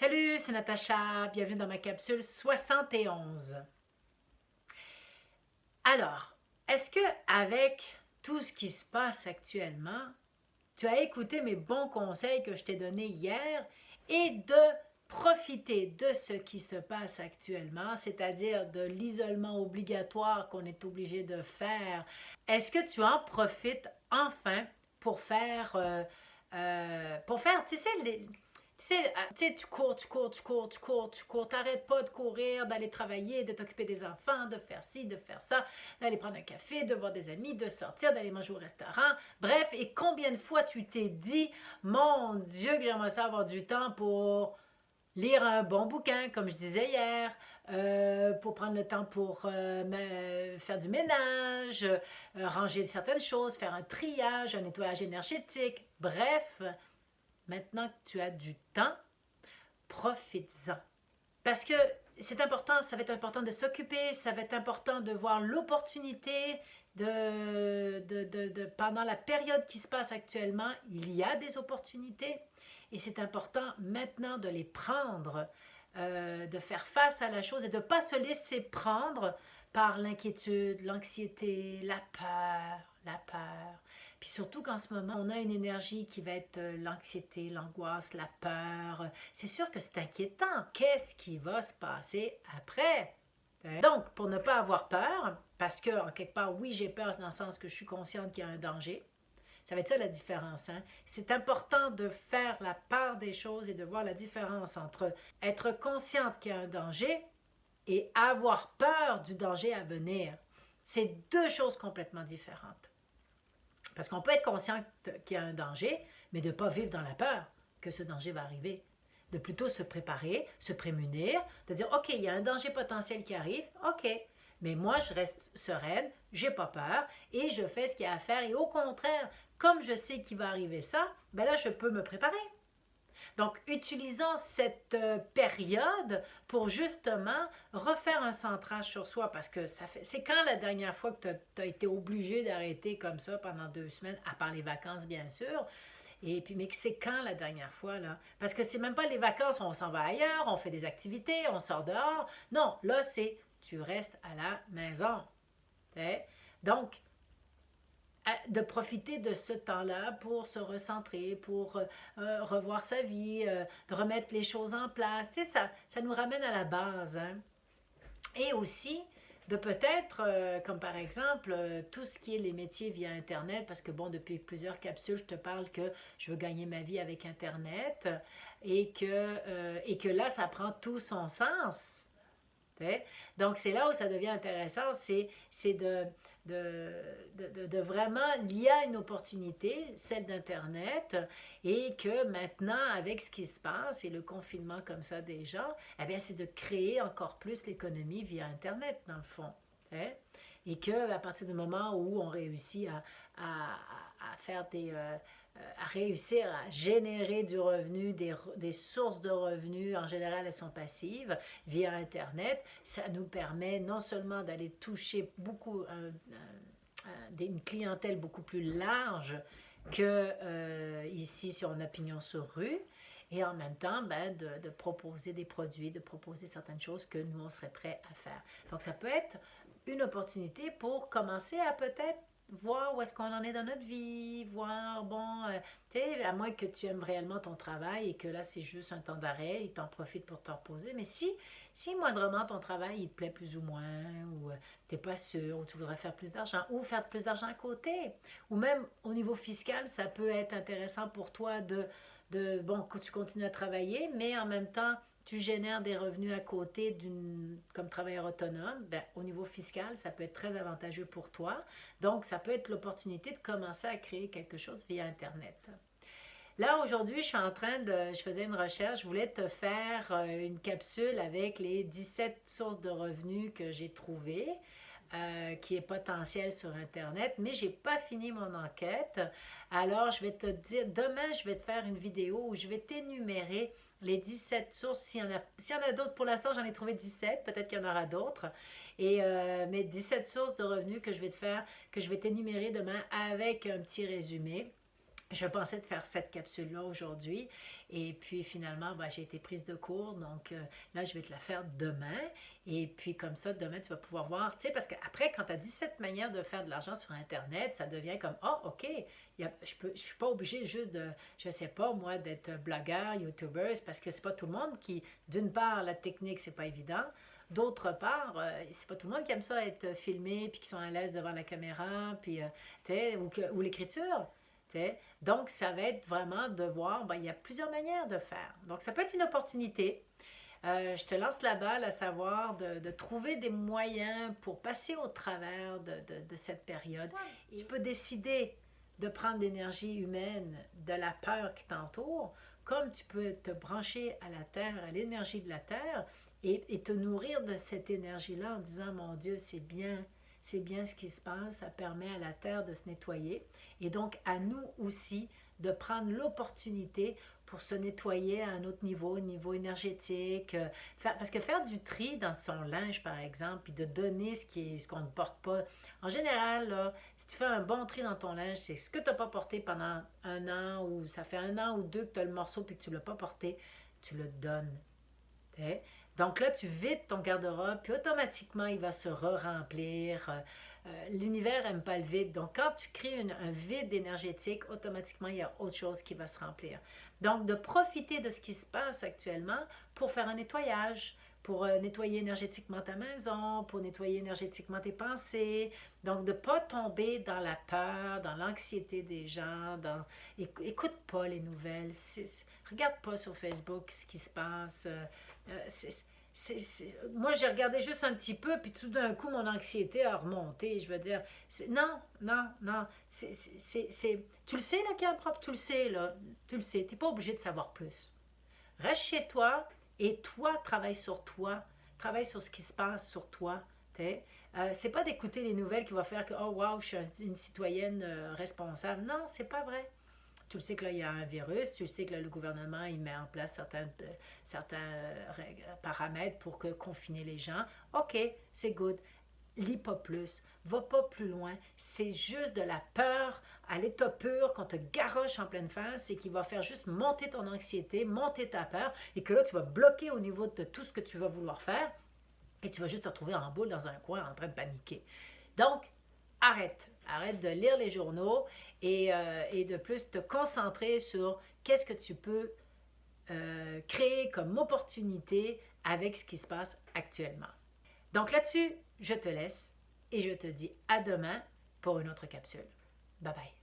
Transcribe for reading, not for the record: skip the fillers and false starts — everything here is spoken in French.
Salut, c'est Natacha, bienvenue dans ma capsule 71. Alors, est-ce que avec tout ce qui se passe actuellement, tu as écouté mes bons conseils que je t'ai donnés hier et de profiter de ce qui se passe actuellement, c'est-à-dire de l'isolement obligatoire qu'on est obligé de faire? Est-ce que tu en profites enfin pour faire, tu sais, tu cours, t'arrêtes pas de courir, d'aller travailler, de t'occuper des enfants, de faire ci, de faire ça, d'aller prendre un café, de voir des amis, de sortir, d'aller manger au restaurant. Bref, et combien de fois tu t'es dit, mon Dieu, que j'aimerais ça avoir du temps pour lire un bon bouquin, comme je disais hier, pour prendre le temps pour faire du ménage, ranger certaines choses, faire un triage, un nettoyage énergétique. Bref, maintenant que tu as du temps, profites-en. Parce que c'est important, ça va être important de s'occuper, ça va être important de voir l'opportunité pendant la période qui se passe actuellement, il y a des opportunités et c'est important maintenant de les prendre, de faire face à la chose et de ne pas se laisser prendre par l'inquiétude, l'anxiété, la peur. Puis surtout qu'en ce moment, on a une énergie qui va être l'anxiété, l'angoisse, la peur. C'est sûr que c'est inquiétant. Qu'est-ce qui va se passer après? Donc, pour ne pas avoir peur, parce que, en quelque part, oui, j'ai peur dans le sens que je suis consciente qu'il y a un danger. Ça va être ça la différence. Hein? C'est important de faire la part des choses et de voir la différence entre être consciente qu'il y a un danger et avoir peur du danger à venir. C'est deux choses complètement différentes. Parce qu'on peut être conscient qu'il y a un danger, mais de ne pas vivre dans la peur que ce danger va arriver. De plutôt se préparer, se prémunir, de dire, OK, il y a un danger potentiel qui arrive, OK, mais moi, je reste sereine, j'ai pas peur et je fais ce qu'il y a à faire. Et au contraire, comme je sais qu'il va arriver ça, ben là, je peux me préparer. Donc, utilisons cette période pour justement refaire un centrage sur soi parce que c'est quand la dernière fois que tu as été obligé d'arrêter comme ça pendant 2 semaines, à part les vacances bien sûr, et puis mais c'est quand la dernière fois là? Parce que c'est même pas les vacances, on s'en va ailleurs, on fait des activités, on sort dehors. Non, là c'est tu restes à la maison. Donc, de profiter de ce temps-là pour se recentrer, pour revoir sa vie, de remettre les choses en place. Tu sais, ça nous ramène à la base. Hein? Et aussi de peut-être, comme par exemple, tout ce qui est les métiers via Internet, parce que bon, depuis plusieurs capsules, je te parle que je veux gagner ma vie avec Internet et que là, ça prend tout son sens. Donc, c'est là où ça devient intéressant, c'est de vraiment, il y a une opportunité, celle d'Internet, et que maintenant, avec ce qui se passe et le confinement comme ça des gens, eh bien, c'est de créer encore plus l'économie via Internet, dans le fond. Hein? Et qu'à partir du moment où on réussit à faire à réussir à générer du revenu, des sources de revenus, en général elles sont passives, via Internet, ça nous permet non seulement d'aller toucher beaucoup, une clientèle beaucoup plus large que ici si on a pignon sur rue, et en même temps ben, de proposer des produits, de proposer certaines choses que nous on serait prêts à faire. Donc ça peut être une opportunité pour commencer à peut-être voir où est-ce qu'on en est dans notre vie, voir, bon, tu sais, à moins que tu aimes réellement ton travail et que là, c'est juste un temps d'arrêt et t'en profites pour te reposer. Mais si moindrement ton travail, il te plaît plus ou moins, ou t'es pas sûr, ou tu voudrais faire plus d'argent, ou faire plus d'argent à côté, ou même au niveau fiscal, ça peut être intéressant pour toi bon, que tu continues à travailler, mais en même temps, tu génères des revenus à côté comme travailleur autonome, ben, au niveau fiscal, ça peut être très avantageux pour toi. Donc, ça peut être l'opportunité de commencer à créer quelque chose via Internet. Là, aujourd'hui, je faisais une recherche, je voulais te faire une capsule avec les 17 sources de revenus que j'ai trouvées, qui est potentiel sur Internet, mais j'ai pas fini mon enquête. Alors, je vais te dire, demain, je vais te faire une vidéo où je vais t'énumérer les 17 sources. S'il y en a d'autres, pour l'instant, j'en ai trouvé 17, peut-être qu'il y en aura d'autres. Et mes 17 sources de revenus que je vais t'énumérer demain avec un petit résumé. Je pensais de faire cette capsule-là aujourd'hui et puis finalement, ben, j'ai été prise de court. Donc là, je vais te la faire demain. Et puis comme ça, demain, tu vas pouvoir voir. Tu sais, parce qu'après, quand tu as 17 manières de faire de l'argent sur Internet, ça devient comme, oh, OK, je suis pas obligée juste de, je sais pas, moi, d'être blogueur, youtuber, parce que c'est pas tout le monde qui, d'une part, la technique, c'est pas évident. D'autre part, c'est pas tout le monde qui aime ça être filmé, puis qui sont à l'aise devant la caméra, puis, tu sais, ou l'écriture. T'sais. Donc, ça va être vraiment de voir, ben, il y a plusieurs manières de faire. Donc, ça peut être une opportunité. Je te lance la balle à savoir de trouver des moyens pour passer au travers de cette période. Ouais. Tu peux décider de prendre l'énergie humaine de la peur qui t'entoure, comme tu peux te brancher à la terre, à l'énergie de la terre, et te nourrir de cette énergie-là en disant, mon Dieu, c'est bien ce qui se passe, ça permet à la terre de se nettoyer. Et donc, à nous aussi, de prendre l'opportunité pour se nettoyer à un autre niveau, au niveau énergétique. Parce que faire du tri dans son linge, par exemple, puis de donner ce qu'on ne porte pas. En général, là, si tu fais un bon tri dans ton linge, c'est ce que tu n'as pas porté pendant un an, ou ça fait un an ou deux que tu as le morceau puis que tu ne l'as pas porté, tu le donnes. Okay? Donc là, tu vides ton garde-robe, puis automatiquement, il va se re-remplir. L'univers n'aime pas le vide. Donc, quand tu crées un vide énergétique, automatiquement, il y a autre chose qui va se remplir. Donc, de profiter de ce qui se passe actuellement pour faire un nettoyage, pour nettoyer énergétiquement ta maison, pour nettoyer énergétiquement tes pensées. Donc, de ne pas tomber dans la peur, dans l'anxiété des gens. Écoute pas les nouvelles. Regarde pas sur Facebook ce qui se passe. Moi, j'ai regardé juste un petit peu, puis tout d'un coup, mon anxiété a remonté. Je veux dire, non, non, non. Tu le sais, là, qu'il y a un problème. Tu le sais, là. Tu le sais. Tu n'es pas obligé de savoir plus. Reste chez toi et toi, travaille sur toi. Travaille sur ce qui se passe sur toi. C'est pas d'écouter les nouvelles qui va faire que, oh, wow, je suis une citoyenne responsable. Non, c'est pas vrai. Tu le sais que là, il y a un virus, tu le sais que là, le gouvernement, il met en place certains paramètres pour confiner les gens. OK, c'est good. Lis pas plus, va pas plus loin. C'est juste de la peur à l'état pur qu'on te garoche en pleine face et qui va faire juste monter ton anxiété, monter ta peur et que là, tu vas bloquer au niveau de tout ce que tu vas vouloir faire et tu vas juste te retrouver en boule dans un coin en train de paniquer. Donc, arrête de lire les journaux et de plus te concentrer sur qu'est-ce que tu peux créer comme opportunité avec ce qui se passe actuellement. Donc là-dessus, je te laisse et je te dis à demain pour une autre capsule. Bye bye.